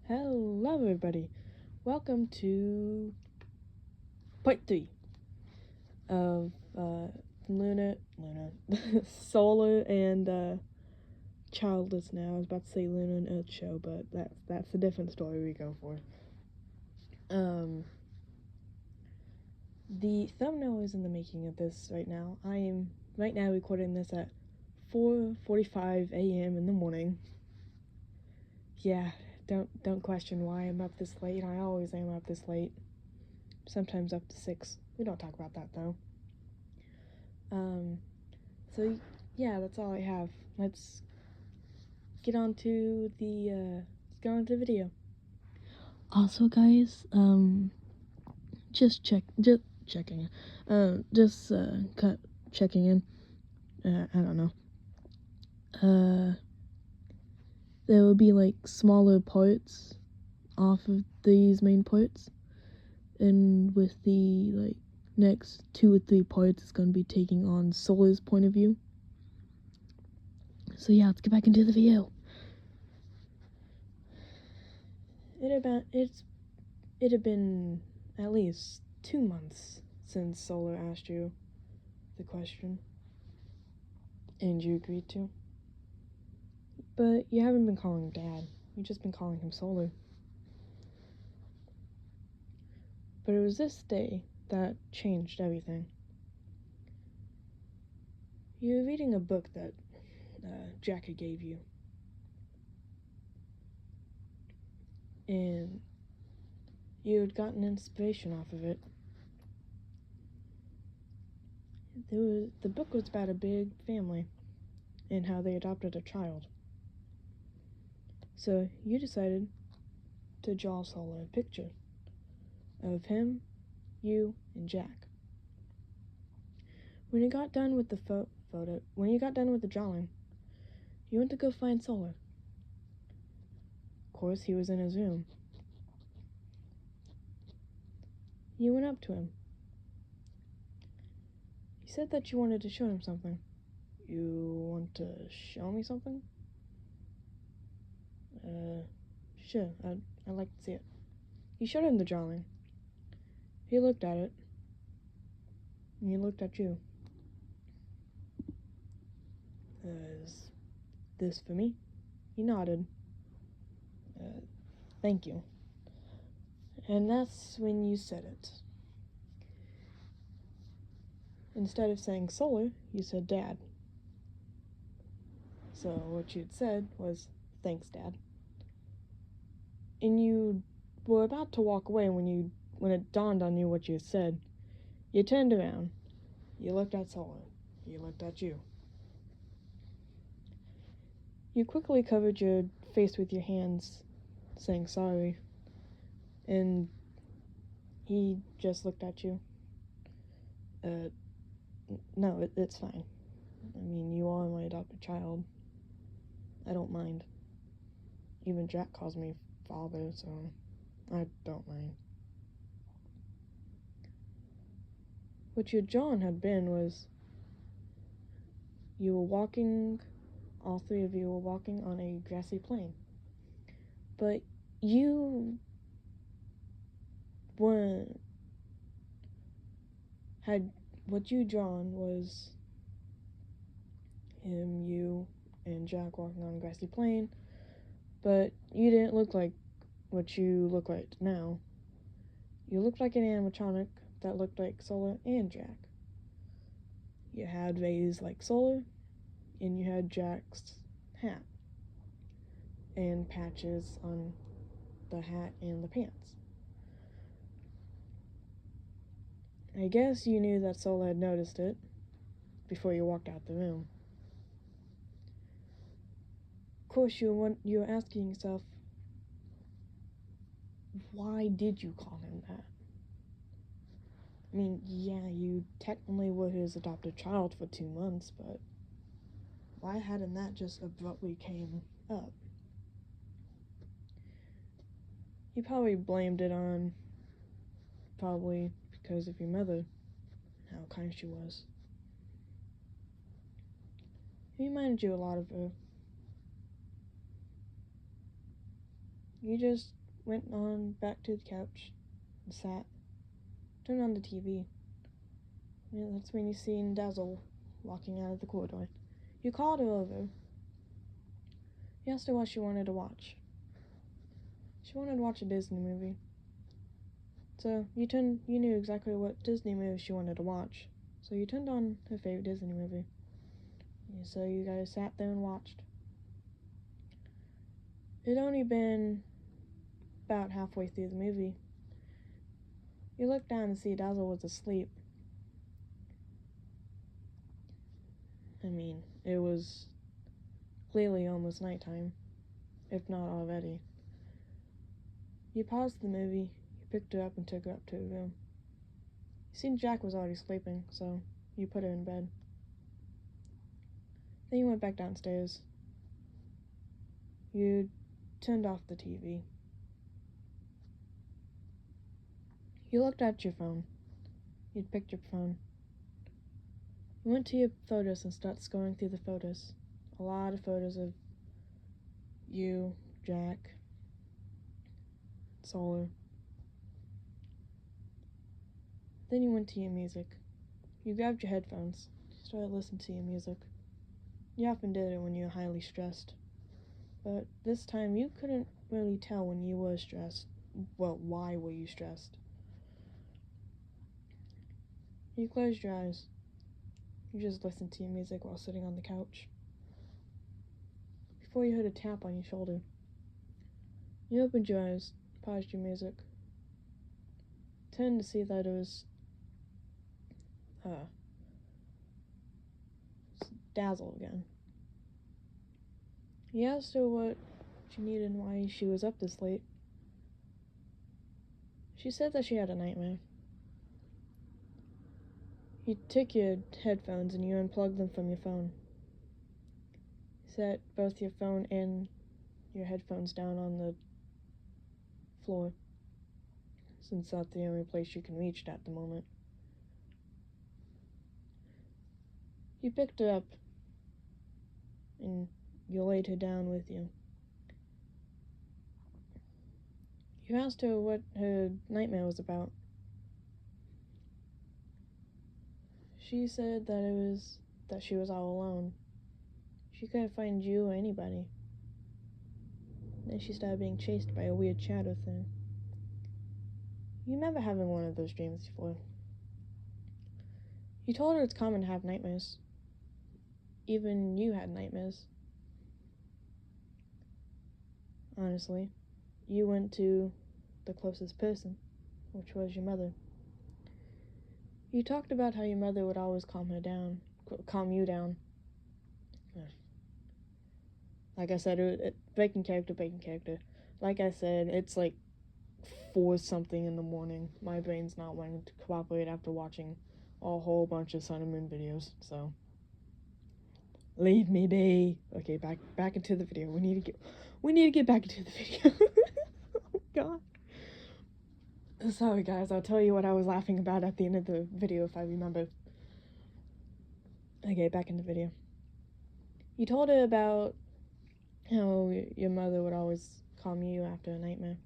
Hello everybody, welcome to part 3 of Luna, Solar and Childless now. I was about to say Luna and Earth show, but that's a different story we go for. The thumbnail is in the making of this right now. I am right now recording this at 4:45 a.m. in the morning. Yeah, don't question why I'm up this late. I always am up this late. Sometimes up to 6. We don't talk about that though. So yeah, that's all I have. Let's get on to the video. Also, guys, just checking in. Checking in. I don't know. There will be like smaller parts off of these main parts, and with the like next 2 or 3 parts, it's going to be taking on Solar's point of view. So yeah, let's get back into the video. It had been at least 2 months since Solar asked you the question, and you agreed to. But you haven't been calling him Dad. You've just been calling him Solar. But it was this day that changed everything. You were reading a book that Jackie gave you. And you had gotten inspiration off of it. The book was about a big family and how they adopted a child. So you decided to draw Solar a picture of him, you, and Jack. When you got done with the drawing, you went to go find Solar. Of course, he was in his room. You went up to him. You said that you wanted to show him something. You want to show me something? Sure, I'd like to see it. You showed him the drawing. He looked at it. And he looked at you. Is this for me? He nodded. Thank you. And that's when you said it. Instead of saying Solar, you said Dad. So what you'd said was, thanks, Dad. And you were about to walk away when it dawned on you what you had said. You turned around. You looked at Solar. He looked at you. You quickly covered your face with your hands, saying sorry. And he just looked at you. No, it's fine. I mean, you are my adopted child. I don't mind. Even Jack calls me father, so I don't mind. What your John had been was all 3 of you were walking on a grassy plain. But you what you drawn was him, you, and Jack walking on a grassy plain, but you didn't look like what you look like now. You looked like an animatronic that looked like Solar and Jack. You had rays like Solar, and you had Jack's hat, and patches on the hat and the pants. I guess you knew that Solar had noticed it before you walked out the room. Of course, you were asking yourself, why did you call him that? I mean, yeah, you technically were his adopted child for 2 months, but why hadn't that just abruptly came up? You probably blamed it on, because of your mother, how kind she was. He reminded you a lot of her. You just went on back to the couch and sat, turned on the TV. Yeah, that's when you seen Dazzle walking out of the corridor. You called her over. You asked her what she wanted to watch. She wanted to watch a Disney movie. So you knew exactly what Disney movie she wanted to watch. So you turned on her favorite Disney movie. So you guys sat there and watched. It'd only been about halfway through the movie. You looked down to see Dazzle was asleep. I mean, it was clearly almost nighttime, if not already. You paused the movie, you picked her up and took her up to her room. You seen Jack was already sleeping, so you put her in bed. Then you went back downstairs. You turned off the TV. You looked at your phone. You'd picked your phone. You went to your photos and started scrolling through the photos. A lot of photos of you, Jack, Solar. Then you went to your music. You grabbed your headphones. You started listening to your music. You often did it when you were highly stressed. But this time you couldn't really tell when you were stressed. Well, why were you stressed? You closed your eyes. You just listened to your music while sitting on the couch. Before you heard a tap on your shoulder. You opened your eyes, paused your music, turned to see that it was Dazzle again. You asked her what she needed and why she was up this late. She said that she had a nightmare. You took your headphones and you unplugged them from your phone. You set both your phone and your headphones down on the floor, since that's the only place you can reach at the moment. You picked her up and you laid her down with you. You asked her what her nightmare was about. She said that she was all alone. She couldn't find you or anybody. Then she started being chased by a weird shadow thing. You remember having one of those dreams before. You told her it's common to have nightmares. Even you had nightmares. Honestly, you went to the closest person, which was your mother. You talked about how your mother would always calm you down. Like I said, breaking character. Like I said, it's like 4-something in the morning. My brain's not wanting to cooperate after watching a whole bunch of Sun and Moon videos, so leave me be. Okay, back into the video. We need to get back into the video. Oh god. Sorry guys, I'll tell you what I was laughing about at the end of the video if I remember. Okay, back in the video. You told her about how your mother would always calm you after a nightmare.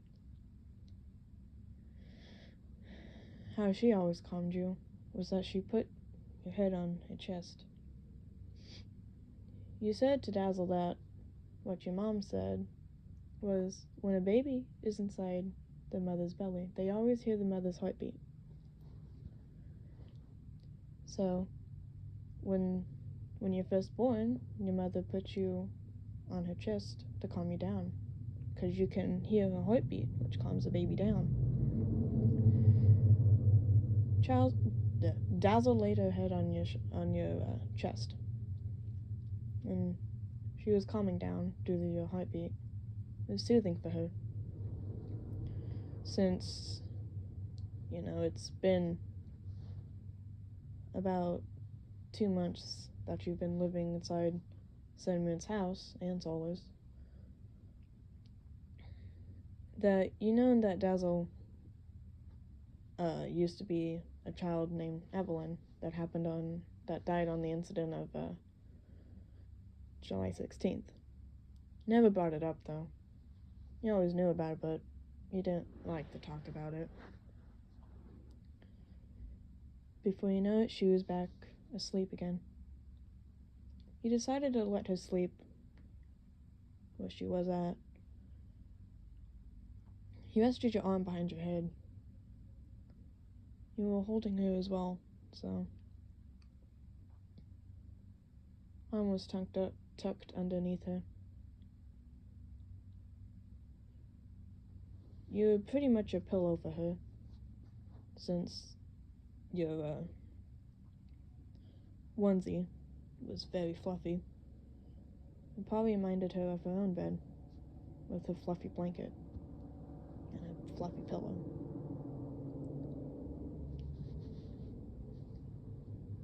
How she always calmed you was that she put your head on her chest. You said to Dazzle that what your mom said was when a baby is inside the mother's belly, they always hear the mother's heartbeat. So, when you're first born, your mother puts you on her chest to calm you down, because you can hear her heartbeat, which calms the baby down. Dazzle laid her head on your chest, and she was calming down due to your heartbeat. It was soothing for her. Since, it's been about 2 months that you've been living inside Moon's house and Solar's, that that Dazzle used to be a child named Evelyn that died on the incident of July 16th. Never brought it up though. You always knew about it, but You didn't like to talk about it. Before you know it, she was back asleep again. You decided to let her sleep where she was at. You rested your arm behind your head. You were holding her as well, so arm was tucked underneath her. You were pretty much a pillow for her, since your onesie was very fluffy. It probably reminded her of her own bed, with a fluffy blanket and a fluffy pillow.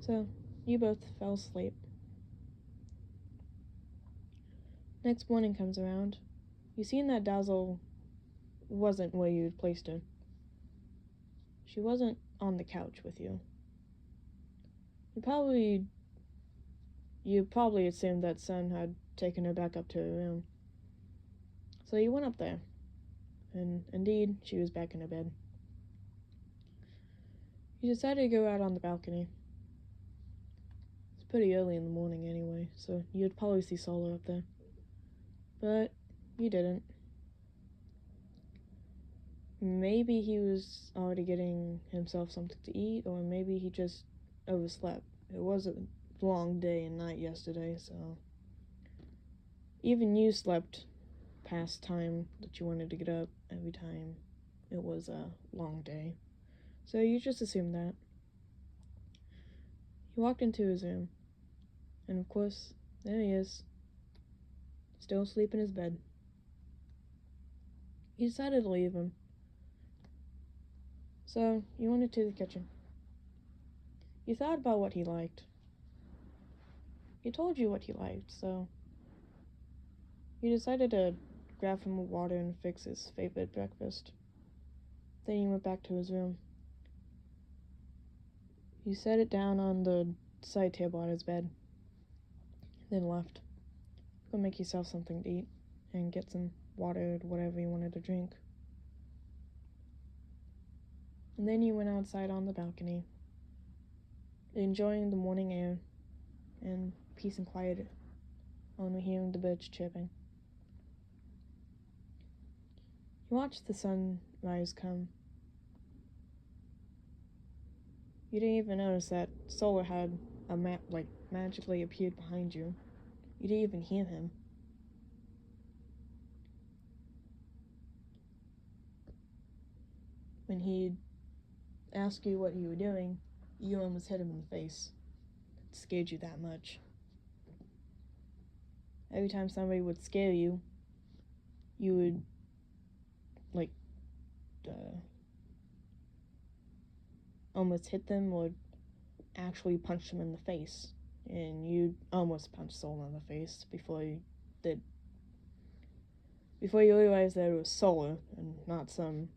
So, you both fell asleep. Next morning comes around. You seen that Dazzle wasn't where you'd placed her. She wasn't on the couch with you. You probably assumed that Sun had taken her back up to her room. So you went up there, and indeed, she was back in her bed. You decided to go out on the balcony. It's pretty early in the morning anyway, so you'd probably see Solar up there. But you didn't. Maybe he was already getting himself something to eat, or maybe he just overslept. It was a long day and night yesterday, so even you slept past time that you wanted to get up every time it was a long day. So you just assumed that. He walked into his room, and of course, there he is, still asleep in his bed. You decided to leave him. So you went into the kitchen. You thought about what he liked. He told you what he liked, so you decided to grab him a water and fix his favorite breakfast. Then you went back to his room. You set it down on the side table on his bed, then left. Go make yourself something to eat and get some water or whatever you wanted to drink. And then you went outside on the balcony, enjoying the morning air and peace and quiet, only hearing the birds chirping. You watched the sunrise come. You didn't even notice that Solar had magically appeared behind you. You didn't even hear him. When he asked you what you were doing, you almost hit him in the face. It scared you that much. Every time somebody would scare you, you would, almost hit them or actually punch them in the face. And you almost punched Solar in the face before you realized that it was Solar and not some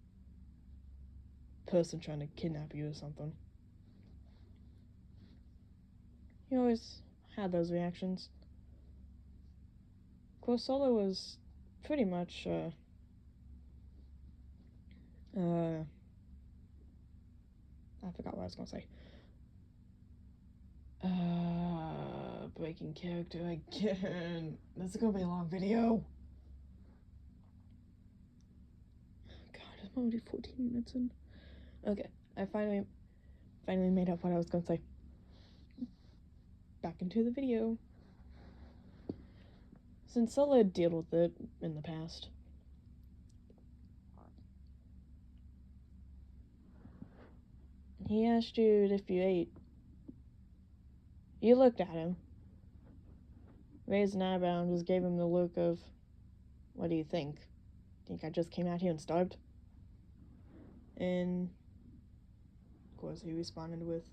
person trying to kidnap you or something. You always had those reactions. Of course, Solar was pretty much, I forgot what I was gonna say. Breaking character again. This is gonna be a long video. God, it's already 14 minutes in. Okay, I finally made up what I was gonna say. Back into the video. Since Solar had dealt with it in the past, he asked you if you ate. You looked at him, raised an eyebrow, and just gave him the look of, what do you think? Think I just came out here and starved? And, of course, he responded with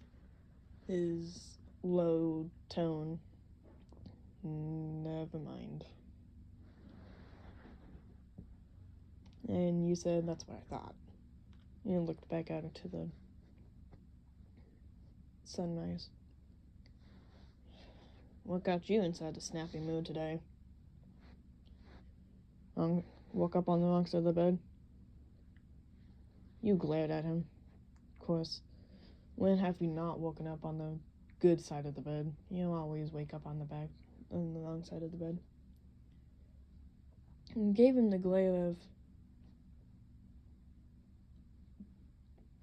his low tone, never mind. And you said, that's what I thought. You looked back out into the sunrise. What got you inside the snappy mood today? Woke up on the wrong side of the bed? You glared at him. Of course, when have you not woken up on the good side of the bed? You always wake up on the wrong side of the bed. And gave him the glare of,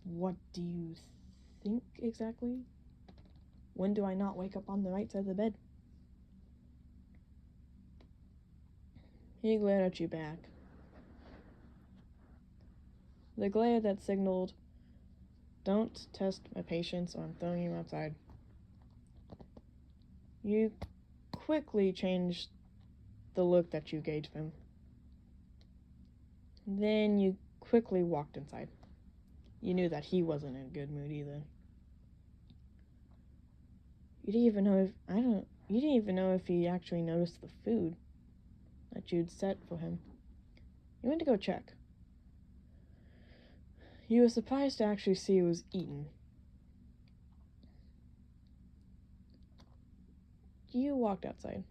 what do you think exactly? When do I not wake up on the right side of the bed? He glared at you back. The glare that signaled, don't test my patience or I'm throwing you outside. You quickly changed the look that you gave him. Then you quickly walked inside. You knew that he wasn't in a good mood either. You didn't even know if he actually noticed the food that you'd set for him. You went to go check. You were surprised to actually see it was eaten. You walked outside.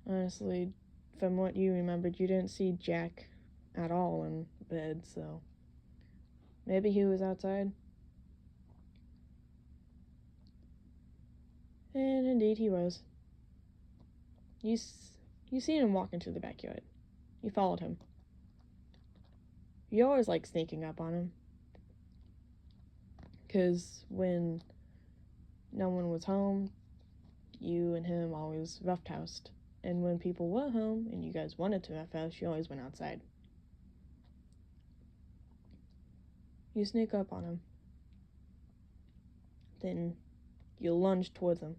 Honestly, from what you remembered, you didn't see Jack at all in bed, so maybe he was outside. And indeed he was. You seen him walk into the backyard. You followed him. You always like sneaking up on him. 'Cause when no one was home, you and him always roughhoused. And when people were home and you guys wanted to roughhouse, you always went outside. You sneak up on him. Then you lunge towards him.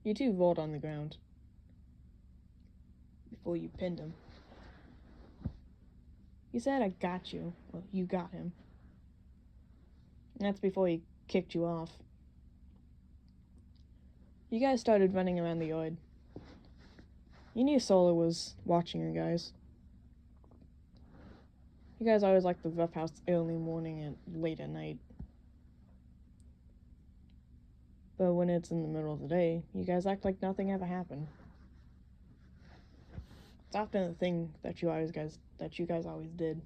You two rolled on the ground before you pinned him. You said, I got you. Well, you got him. And that's before he kicked you off. You guys started running around the yard. You knew Solar was watching you guys. You guys always like the roughhouse early morning and late at night. But when it's in the middle of the day, you guys act like nothing ever happened. It's often a thing that you guys always did.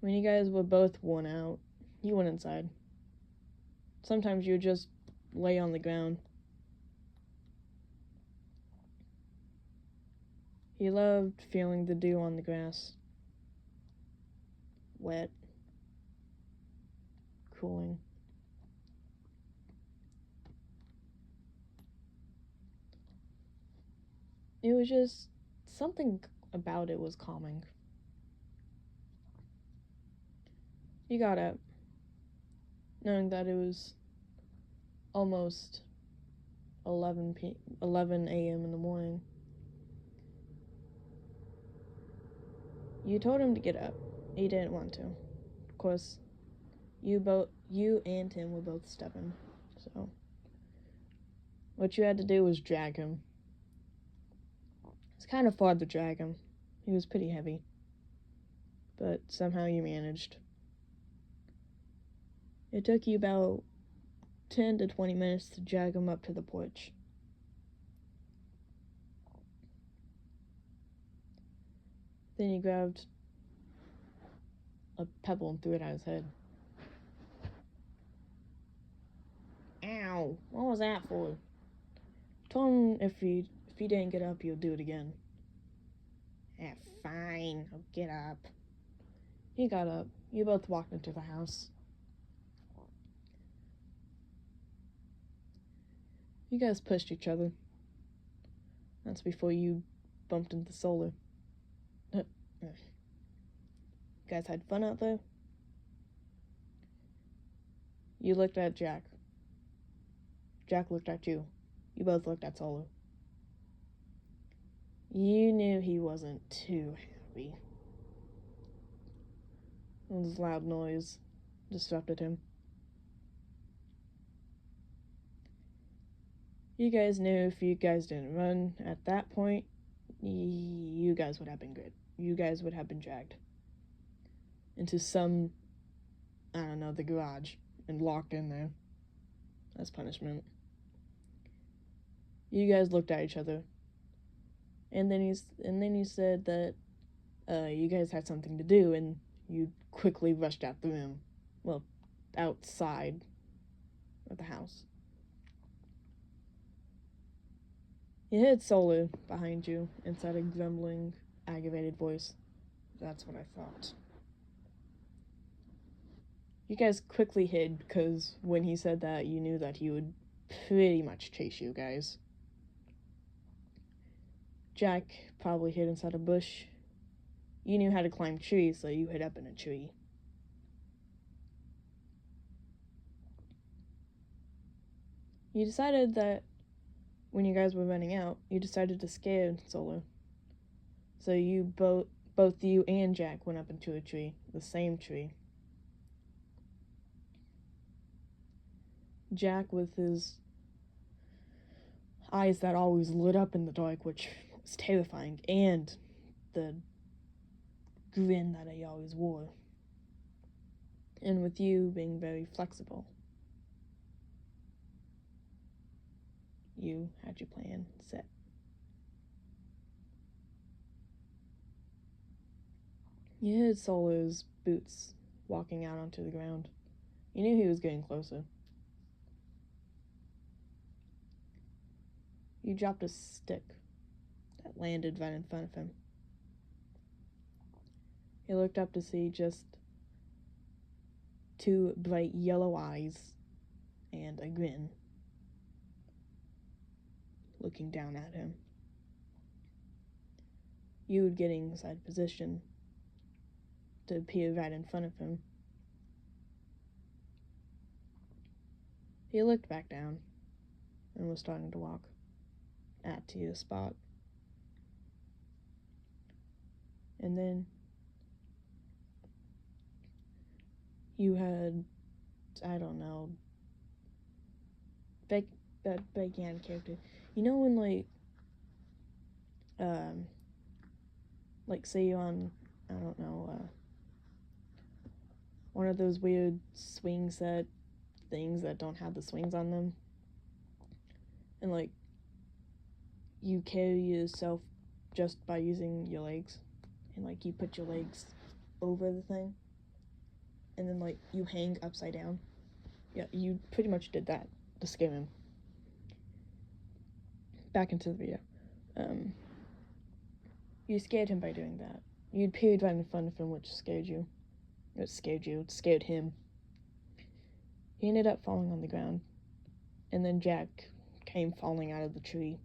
When you guys were both worn out, you went inside. Sometimes you would just lay on the ground. He loved feeling the dew on the grass. Wet. Cooling. It was just something about it was calming. You got up, knowing that it was almost 11 a.m. in the morning. You told him to get up. He didn't want to. Of course, you and him were both stubborn. So, what you had to do was drag him. It's kind of hard to drag him. He was pretty heavy. But somehow you managed. It took you about 10 to 20 minutes to drag him up to the porch. Then you grabbed a pebble and threw it at his head. Ow! What was that for? Told him if he didn't get up, he'll do it again. Fine, I'll get up. He got up. You both walked into the house. You guys pushed each other. That's before you bumped into Solar. You guys had fun out there? You looked at Jack. Jack looked at you. You both looked at Solar. You knew he wasn't too happy. This loud noise disrupted him. You guys knew if you guys didn't run at that point, you guys would have been good. You guys would have been dragged into the garage and locked in there as punishment. You guys looked at each other. And then he said that you guys had something to do, and you quickly rushed out the room. Well, outside of the house. You heard Solo behind you and said a grumbling, aggravated voice. That's what I thought. You guys quickly hid because when he said that, you knew that he would pretty much chase you guys. Jack probably hid inside a bush. You knew how to climb trees, so you hid up in a tree. You decided that when you guys were running out, you decided to scare Solo. So you both you and Jack went up into a tree, the same tree. Jack with his eyes that always lit up in the dark, which was terrifying, and the grin that he always wore. And with you being very flexible. You had your plan set. You heard Solo's boots walking out onto the ground. You knew he was getting closer. You dropped a stick that landed right in front of him. He looked up to see just two bright yellow eyes and a grin looking down at him. You would get inside position to appear right in front of him. He looked back down and was starting to walk to your spot. And then you had, I don't know, that backhand character. You know when like say you're on, I don't know, one of those weird swing set things that don't have the swings on them, and like you carry yourself just by using your legs, and like you put your legs over the thing, and then like you hang upside down. Yeah, you pretty much did that to scare him. Back into the video. You scared him by doing that. You'd peered right in front of him, which scared you. It scared him. He ended up falling on the ground, and then Jack came falling out of the tree.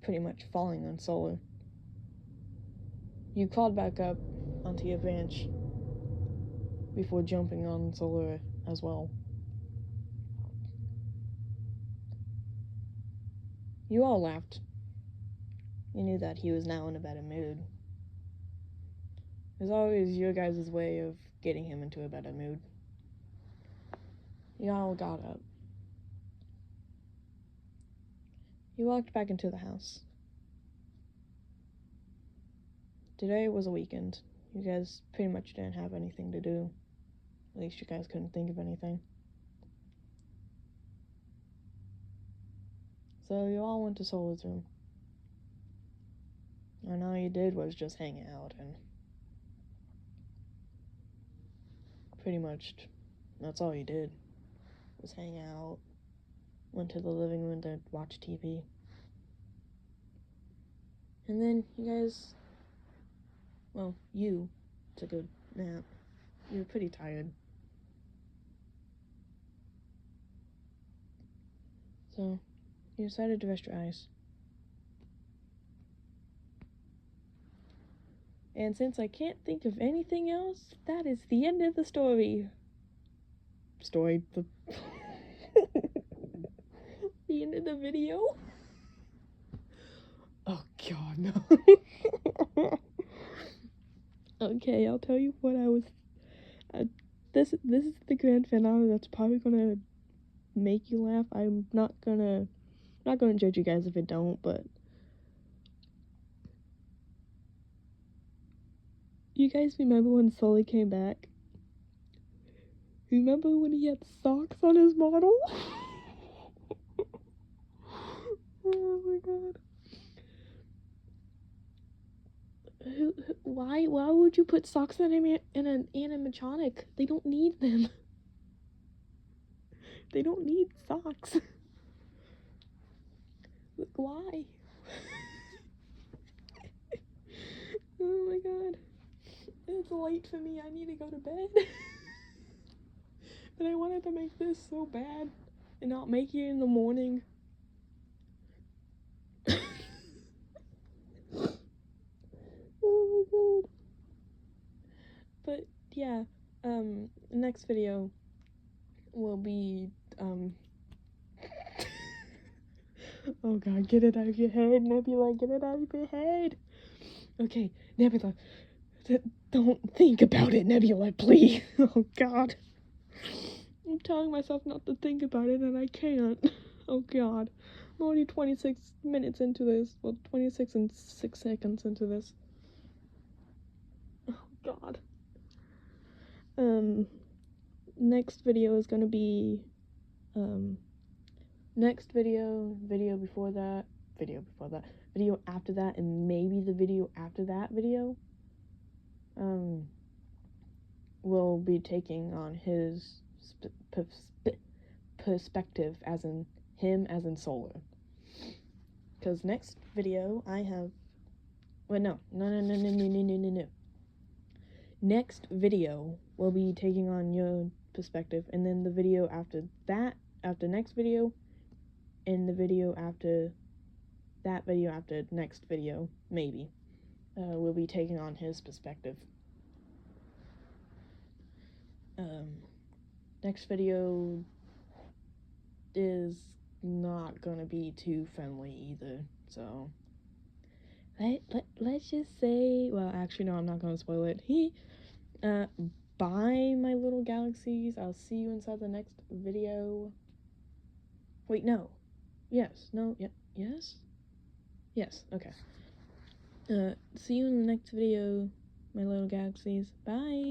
Pretty much falling on Solo. You crawled back up onto your branch before jumping on Solo as well. You all laughed. You knew that he was now in a better mood. It was always your guys' way of getting him into a better mood. You all got up. You walked back into the house. Today was a weekend. You guys pretty much didn't have anything to do. At least you guys couldn't think of anything. So you all went to Solo's room. And all you did was just hang out, and pretty much that's all you did, was hang out, went to the living room to watch TV. And then you guys, well, you took a nap. You were pretty tired. So you decided to rest your eyes. And since I can't think of anything else, that is the end of the story. The the end of the video? Oh god, no. Okay, I'll tell you what I was... this is the grand finale that's probably gonna make you laugh. I'm not gonna judge you guys if it don't, but... You guys remember when Sully came back? Remember when he had socks on his model? Oh my god. Why would you put socks in an animatronic? They don't need them. They don't need socks. Like, why? Oh my god. It's late for me. I need to go to bed. But I wanted to make this so bad and not make it in the morning. Oh my god. But yeah, next video will be oh god, get it out of your head, Nebula, get it out of your head. Okay, Nebula, don't think about it, Nebula, please. Oh god. I'm telling myself not to think about it and I can't. Oh god. I'm already 26 minutes into this. Well, 26 and 6 seconds into this. Oh god. Next video is gonna be, next video before that, video after that, and maybe the video after that video, will be taking on his perspective, as in him, as in Solar. Because next video I have, wait, no. Next video will be taking on your perspective, and then the video after that, after next video, and the video after that video after next video, maybe, will be taking on his perspective. Next video is not gonna be too friendly either, so let's just say, well, actually no, I'm not gonna spoil it. Bye, my little galaxies. I'll see you inside the next video. Wait, no. Yes, no, yeah, yes? Yes, okay. See you in the next video, my little galaxies. Bye!